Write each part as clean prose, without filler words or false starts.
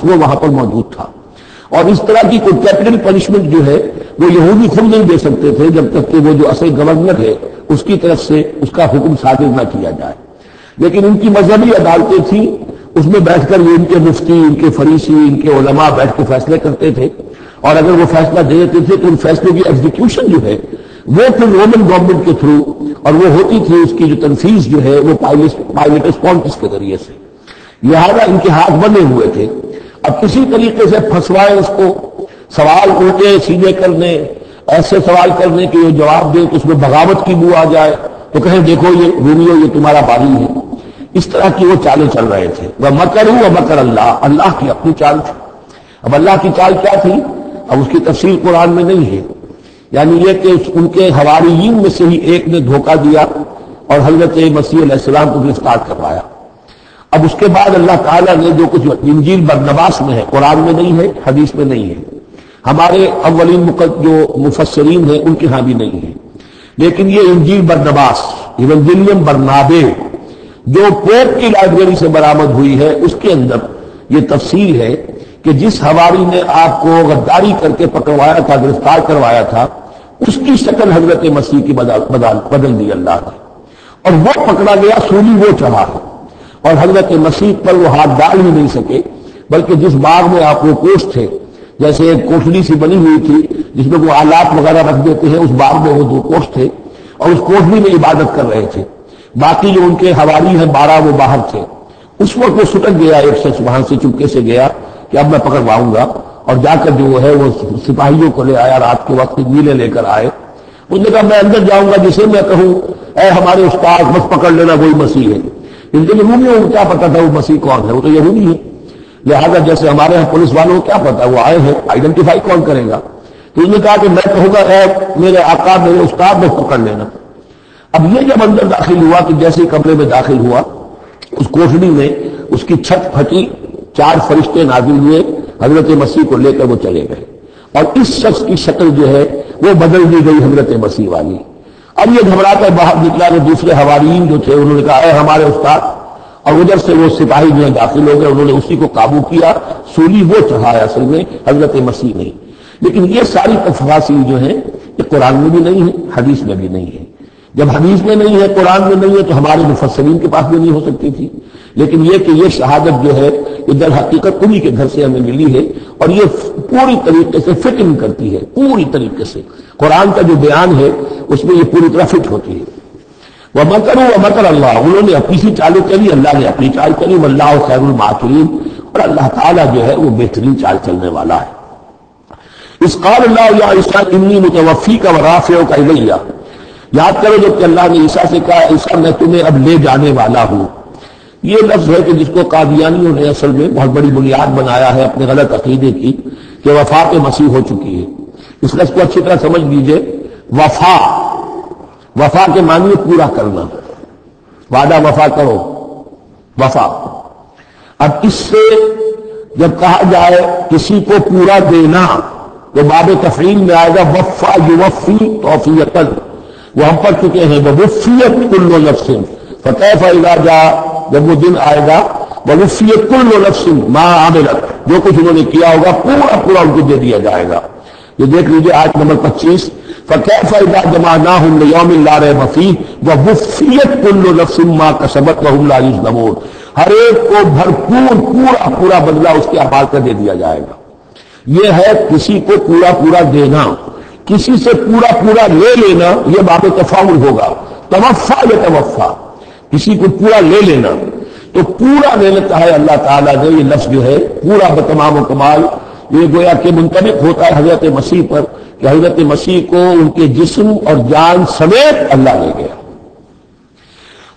وہ وہاں پر موجود تھا. اور اس طرح کی کوئی کیپٹل پنشمنٹ جو ہے وہ یہودی خود نہیں دے سکتے تھے جب تک کہ وہ جو اصل گورنر ہے اس کی طرف سے اس کا حکم صادر نہ کیا جائے. لیکن ان کی مذہبی عدالتیں تھیں، اس میں بیٹھ کر یہ ان کے مفتی، ان کے فریسی، ان کے علماء بیٹھ کے فیصلے کرتے تھے، اور اگر وہ فیصلہ دے دیتے تھے تو ان فیصلوں کی ایگزیکیوشن جو ہے وہ پھر رومن گورنمنٹ کے تھرو، اور وہ ہوتی تھی اس کی جو تنفیذ جو ہے وہ پائلٹس پونٹس کے ذریعے سے. لہذا ان کے ہاتھ بندے ہوئے تھے. اب کسی طریقے سے پھنسوائے اس کو، سوال الٹے سیدھے کرنے، ایسے سوال کرنے کہ یہ جواب دے تو اس میں بغاوت کی بو آ جائے تو کہیں دیکھو یہ رومیو یہ تمہارا باری ہے. اس طرح کی وہ چالیں چل رہے تھے. وہ مکروا ومکر اللہ، اللہ کی اپنی چال تھی. اب اللہ کی چال کیا تھی؟ اب اس کی تفصیل قرآن میں نہیں ہے. یعنی یہ کہ ان کے حواریین میں سے ہی ایک نے دھوکہ دیا اور حضرت مسیح علیہ السلام کو گرفتار کروایا. اب اس کے بعد اللہ تعالیٰ نے جو کچھ انجیل برنباس میں ہے، قرآن میں نہیں ہے، حدیث میں نہیں ہے، ہمارے اولین جو مفسرین ہیں ان کے ہاں بھی نہیں ہے، لیکن یہ انجیل برنباس ایونجیلیم برنابے جو پوپ کی لائبریری سے برآمد ہوئی ہے، اس کے اندر یہ تفصیل ہے کہ جس حواری نے آپ کو غداری کر کے پکڑوایا تھا، گرفتار کروایا تھا، اس کی شکل حضرت مسیح کی بدل دی اللہ نے، اور وہ پکڑا گیا، سولی وہ چڑھا، اور حضرت مسیح پر وہ ہاتھ ڈال ہی نہیں سکے، بلکہ جس باغ میں آپ وہ کوٹھ تھے، جیسے ایک کوٹھڑی سی بنی ہوئی تھی جس میں وہ آلات وغیرہ رکھ دیتے ہیں، اس باغ میں وہ 2 کوٹھ تھے اور اس کوٹھڑی میں عبادت کر رہے تھے. باقی جو ان کے حواری ہیں 12 وہ باہر تھے. اس وقت وہ سٹک گیا، ایک شخص وہاں سے چپکے سے گیا کہ اب میں پکڑواؤں گا، اور جا کر جو ہے وہ سپاہیوں کو لے آیا، رات کے وقت نیلے لے کر آئے. اس نے کہا میں اندر جاؤں گا، جسے میں کہوں اے ہمارے استاد بس پکڑ لینا وہی مسیح ہے. ان کے یہودیوں کو کیا پتا تھا وہ مسیح کون ہے؟ وہ تو یہودی ہے. لہذا جیسے ہمارے یہاں پولیس والوں کو کیا پتا وہ آئے ہیں، آئیڈینٹیفائی کون کرے گا؟ تو انہوں نے کہا کہ میں کہوں گا اے میرے آقا میرے استاد بس پکڑ لینا. اب یہ جب اندر داخل ہوا تو جیسے ہی کمرے میں داخل ہوا، اس کوٹھڑی میں اس کی چھت پھٹی، 4 فرشتے نازل ہوئے، حضرت مسیح کو لے کر وہ چلے گئے، اور اس شخص کی شکل جو ہے وہ بدل دی گئی حضرت مسیح والی. اب یہ گھبرا کر باہر نکلا تو دوسرے حواریین جو تھے انہوں نے کہا اے ہمارے استاد، اور ادھر سے وہ سپاہی جو داخل ہو گئے، انہوں نے اسی کو قابو کیا، سولی وہ چڑھایا، اصل میں حضرت مسیح نہیں. لیکن یہ ساری تفاصیل جو ہیں یہ قرآن میں بھی نہیں ہے، حدیث میں بھی نہیں ہے. جب حدیث میں نہیں ہے، قرآن میں نہیں ہے، تو ہمارے مفسرین کے پاس بھی نہیں ہو سکتی تھی. لیکن یہ کہ یہ شہادت جو ہے یہ در حقیقت انہی کے گھر سے ہمیں ملی ہے، اور یہ پوری طریقے سے فٹ ان کرتی ہے، پوری طریقے سے قرآن کا جو بیان ہے اس میں یہ پوری طرح فٹ ہوتی ہے. وَمَكَرُوا وَمَكَرَ اللَّهُ، انہوں نے اپنی سی چالیں چلی، اللہ نے اپنی چال چلی. وَاللَّهُ خَيْرُ الْمَاكِرِينَ، اور اللہ تعالیٰ جو ہے وہ بہترین چال چلنے والا ہے. اِذْ قَالَ اللَّهُ يَا عِيسَىٰ إِنِّي مُتَوَفِّيكَ وَرَافِعُكَ إِلَيَّ، یاد کرو جب کہ اللہ نے عیسیٰ سے کہا عیسیٰ میں تمہیں اب لے جانے والا ہوں. یہ لفظ ہے کہ جس کو قادیانیوں نے اصل میں بہت بڑی بنیاد بنایا ہے اپنے غلط عقیدے کی کہ وفات مسیح ہو چکی ہے. اس لفظ کو اچھی طرح سمجھ لیجئے. وفا کے معنی پورا کرنا، وعدہ وفا کرو، وفا. اب اس سے جب کہا جائے کسی کو پورا دینا تو باب تفعیل میں آئے گا وفا یوفی توفیقاً، وہ ہم پڑھ چکے ہیں ووفیت کل نفس فکیف اذا جاء، جب وہ دن آئے گا ووفیت کل نفس ما عملت، جو کچھ انہوں نے کیا ہوگا پورا پورا ان کو دے دیا جائے گا. یہ دیکھ لیجیے آیت نمبر 25 فَكَيْفَ إِذَا جَمَعْنَاهُمْ لِيَوْمٍ لَا رَيْبَ فِيهِ وَوُفِّيَتْ كُلُّ نَفْسٍ مَا كَسَبَتْ وَهُمْ لَا يُظْلَمُونَ، ہر ایک کو بھرپور پورا بدلہ اس کے اعمال کا دے دیا جائے گا. یہ ہے کسی کو پورا دینا، کسی سے پورا لے لینا، یہ باب تفاعل ہوگا. توفا یا توفا، کسی کو پورا لے لینا، تو پورا لے لیتا ہے اللہ تعالیٰ نے. یہ لفظ جو ہے پورا بتمام و کمال یہ گویا کہ منطبق ہوتا ہے حضرت مسیح پر کہ حضرت مسیح کو ان کے جسم اور جان سمیت اللہ لے گیا.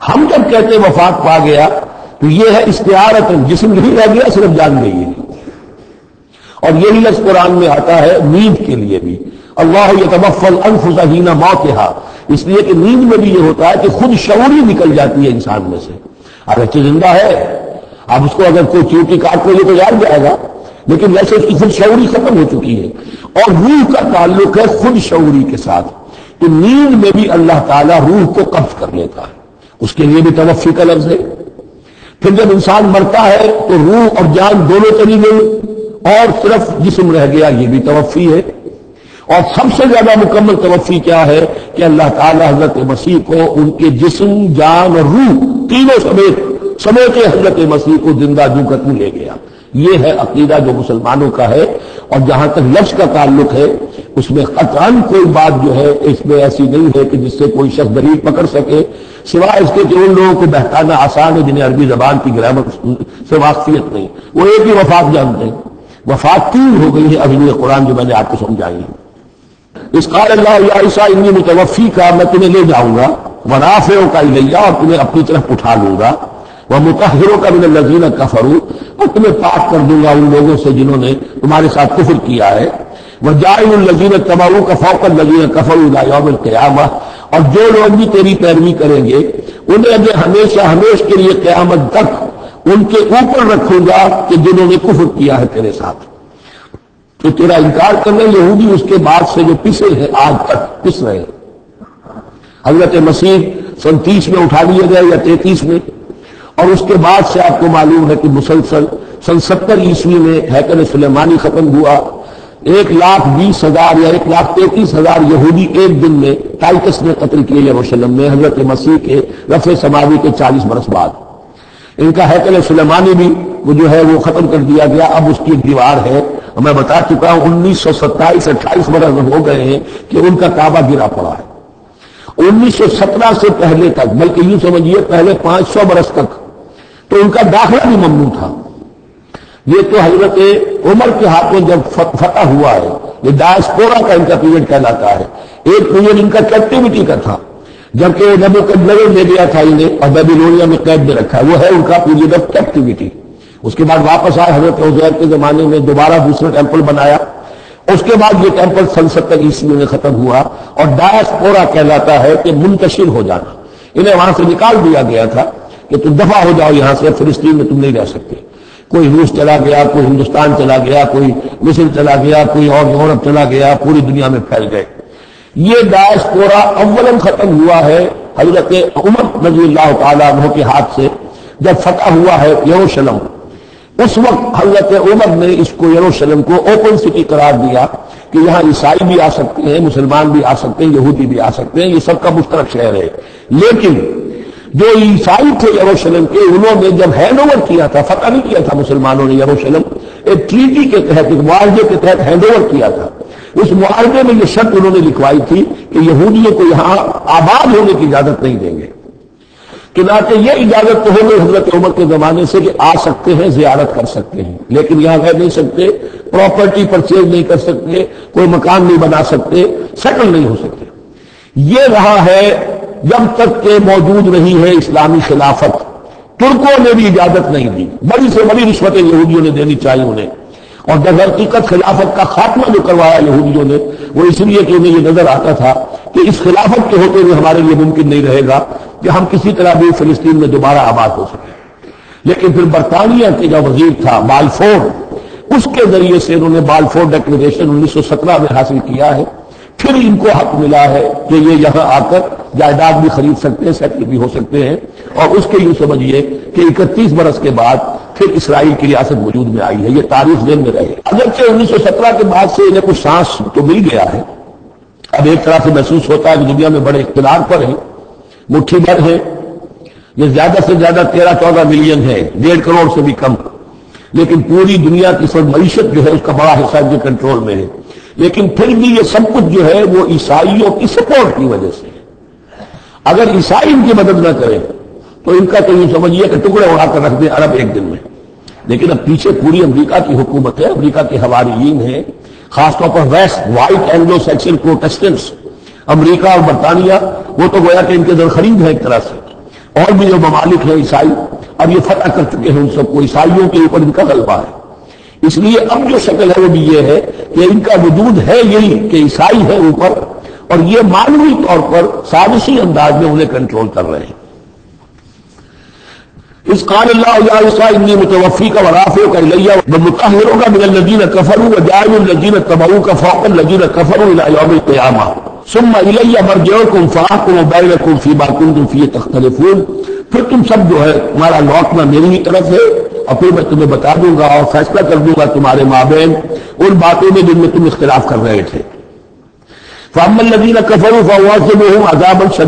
ہم جب کہتے وفات پا گیا تو یہ ہے استعارت، جسم نہیں رہ گیا صرف جان گئی ہے. اور یہی لفظ قرآن میں آتا ہے نیند کے لیے بھی، اللہ یتوفی الانفس حین موتہا، اس لیے کہ نیند میں بھی یہ ہوتا ہے کہ خود شعوری نکل جاتی ہے انسان میں سے. اگرچہ زندہ ہے، اب اس کو اگر کوئی چیوٹی کاٹ لے تو جان جائے گا، لیکن ویسے اس کی خود شعوری ختم ہو چکی ہے. اور روح کا تعلق ہے خود شعوری کے ساتھ، تو نیند میں بھی اللہ تعالیٰ روح کو قبض کر لیتا ہے، اس کے لیے بھی توفی کا لفظ ہے. پھر جب انسان مرتا ہے تو روح اور جان دونوں چلی گئی اور صرف جسم رہ گیا، یہ بھی توفی ہے۔ اور سب سے زیادہ مکمل توفی کیا ہے کہ اللہ تعالیٰ حضرت مسیح کو ان کے جسم، جان اور روح تینوں سمیت حضرت مسیح کو زندہ جو کر لے گیا۔ یہ ہے عقیدہ جو مسلمانوں کا ہے۔ اور جہاں تک لفظ کا تعلق ہے اس میں قطعاً کوئی بات جو ہے اس میں ایسی نہیں ہے کہ جس سے کوئی شخص دلیل پکڑ سکے، سوائے اس کے کہ ان لوگوں کو بہتانا آسان ہے جنہیں عربی زبان کی گرامر سے واقفیت نہیں، وہ ایک ہی وفات جانتے ہیں۔ وفات تین ہو گئی ہے اگلی قرآن جو میں نے آپ کو سمجھائی ہے۔ اس قال اللہ یا عیسیٰ انی متوفی کا، میں تمہیں لے جاؤں گا، ورافعک الیہ، اور تمہیں اپنی طرف اٹھا لوں گا، ومطہرک من الذین کفروا، اور تمہیں پاک کر دوں گا ان لوگوں سے جنہوں نے تمہارے ساتھ کفر کیا ہے، وجاعل الذین اتبعوک فوق الذین کفروا الی یوم القیامہ، اور جو لوگ بھی تیری پیروی کریں گے انہیں ہمیشہ کے لیے قیامت تک ان کے اوپر رکھوں گا کہ جنہوں نے کفر کیا ہے تیرے ساتھ۔ تو تیرا انکار کرنے یہودی اس کے بعد سے جو پسے ہیں آج تک پس رہے ہیں۔ حضرت مسیح سن 30 میں اٹھا لیے گئے یا 33 میں، اور اس کے بعد سے آپ کو معلوم ہے کہ مسلسل سن 70 عیسوی میں ہیکل سلیمانی ختم ہوا۔ 1,20,000 یا 1,33,000 یہودی ایک دن میں ٹائٹس نے قتل کیے یروشلم میں حضرت مسیح کے رفع سماوی کے 40 برس بعد۔ ان کا ہیکل سلیمانی بھی وہ جو ہے وہ ختم کر دیا گیا، اب اس کی ایک دیوار ہے۔ اور میں بتا چکا ہوں 1927-28 برس ہو گئے ہیں کہ ان کا کعبہ گرا پڑا ہے۔ 1917 سے پہلے تک، بلکہ یوں سمجھیے پہلے 500 برس تک تو ان کا داخلہ بھی ممنوع تھا۔ یہ تو حضرت عمر کے ہاتھوں جب فتح ہوا ہے، یہ ڈائسپورا کا ان کا پیریڈ کہلاتا ہے۔ ایک پیریڈ ان کا کیپٹیوٹی کا تھا، جبکہ نبوکدنصر لے گیا تھا انہیں اور بیبیلونیا میں قید میں رکھا ہے، وہ ہے ان کا پیریڈ آف کیپٹیوٹی۔ اس کے بعد واپس آئے حضرت عزیر کے زمانے میں، دوبارہ دوسرا ٹیمپل بنایا۔ اس کے بعد یہ ٹیمپل سن 70 عیسوی میں ختم ہوا، اور ڈائسپورا کہلاتا ہے کہ منتشر ہو جانا۔ انہیں وہاں سے نکال دیا گیا تھا کہ تم دفع ہو جاؤ یہاں سے، فلسطین میں تم نہیں رہ سکتے۔ کوئی روس چلا گیا، کوئی ہندوستان چلا گیا، کوئی مصر چلا گیا، کوئی اور یورپ چلا گیا، پوری دنیا میں پھیل گئے۔ یہ ڈائسپورا اولاً ختم ہوا ہے حضرت عمر رضی اللہ تعالیٰ عنہ کے ہاتھ سے، جب فتح ہوا ہے یروشلم۔ اس وقت حضرت عمر نے اس کو یروشلم کو اوپن سٹی قرار دیا کہ یہاں عیسائی بھی آ سکتے ہیں، مسلمان بھی آ سکتے ہیں، یہودی بھی آ سکتے ہیں، یہ سب کا مشترک شہر ہے۔ لیکن جو عیسائی تھے یروشلم کے، انہوں نے جب ہینڈ اوور کیا تھا، فتح نہیں کیا تھا مسلمانوں نے یروشلم، ایک ٹریٹی کے تحت، ایک معاہدے کے تحت ہینڈ اوور کیا تھا۔ اس معاہدے میں یہ شرط انہوں نے لکھوائی تھی کہ یہودیوں کو یہاں آباد ہونے کی اجازت نہیں دیں گے۔ چنانچہ یہ اجازت تو ہو گئی حضرت عمر کے زمانے سے کہ آ سکتے ہیں، زیارت کر سکتے ہیں، لیکن یہاں رہ نہیں سکتے، پراپرٹی پرچیز نہیں کر سکتے، کوئی مکان نہیں بنا سکتے، سیٹل نہیں ہو سکتے۔ یہ رہا ہے جب تک کہ موجود رہی ہے اسلامی خلافت۔ ترکوں نے بھی اجازت نہیں دی، بڑی سے بڑی رشوتیں یہودیوں نے دینی چاہیے انہیں، اور در حقیقت خلافت کا خاتمہ جو کروایا یہودیوں نے وہ اس لیے کہ انہیں یہ نظر آتا تھا کہ اس خلافت کے ہوتے ہوئے ہمارے لیے ممکن نہیں رہے گا کہ ہم کسی طرح بھی فلسطین میں دوبارہ آباد ہو سکیں۔ لیکن پھر برطانیہ کے جو وزیر تھا بالفور، اس کے ذریعے سے انہوں نے بالفور ڈیکلریشن 1917 میں حاصل کیا ہے۔ پھر ان کو حق ملا ہے کہ یہ یہاں آ کر جائیداد بھی خرید سکتے ہیں، سیٹل بھی ہو سکتے ہیں، اور اس کے یوں سمجھیے کہ 31 برس کے بعد پھر اسرائیل کی ریاست وجود میں آئی ہے۔ یہ تاریخ ذہن میں رہے۔ اگرچہ 1917 کے بعد سے انہیں کچھ سانس تو مل گیا ہے، اب ایک طرح سے محسوس ہوتا ہے کہ دنیا میں بڑے اقتدار پر ہیں، مٹھی بھر ہے، یہ زیادہ سے زیادہ 13-14 ملین ہے، 1.5 کروڑ سے بھی کم، لیکن پوری دنیا کی سب معیشت جو ہے اس کا بڑا حصہ ان کے کنٹرول میں ہے۔ لیکن پھر بھی یہ سب کچھ جو ہے وہ عیسائیوں کی سپورٹ کی وجہ سے۔ اگر عیسائی ان کی مدد نہ کریں تو ان کا تو یوں سمجھیے کہ ٹکڑے اڑا کر رکھ دیں عرب ایک دن میں۔ لیکن اب پیچھے پوری امریکہ کی حکومت ہے، امریکہ کے حواریین ہیں، خاص طور پر west white Anglo Saxon Protestants, امریکہ اور برطانیہ، وہ تو گویا کہ ان کے در خرید ہے ایک طرح سے، اور بھی جو ممالک ہیں عیسائی اب یہ فتح کر چکے ہیں ان سب کو، عیسائیوں کے اوپر ان کا غلبہ ہے۔ اس لیے اب جو شکل ہے وہ بھی یہ ہے کہ ان کا وجود ہے یہی کہ عیسائی ہے اوپر، اور یہ معنوی طور پر سازشی انداز میں انہیں کنٹرول کر رہے ہیں۔ اس قال اللہ یا عیسیٰ انی متوفیک ورافعک الی ومطہرک من الذین کفروا وجاعل الذین اتبعوک فوق الذین کفروا الی یوم القیامہ ثم الی مرجعکم فاحکم بینکم فیما کنتم فیہ تختلفون پھر تم سب جو ہے تمہارا لوٹنا میری ہی طرف ہے، اور پھر میں تمہیں بتا دوں گا اور فیصلہ کر دوں گا تمہارے مابین ان باتوں میں جن میں تم اختلاف کر رہے تھے۔ فَأَمَّا الَّذِينَ كَفَرُوا فَأُعَذِّبُهُمْ عَذَابًا شَدِيدًا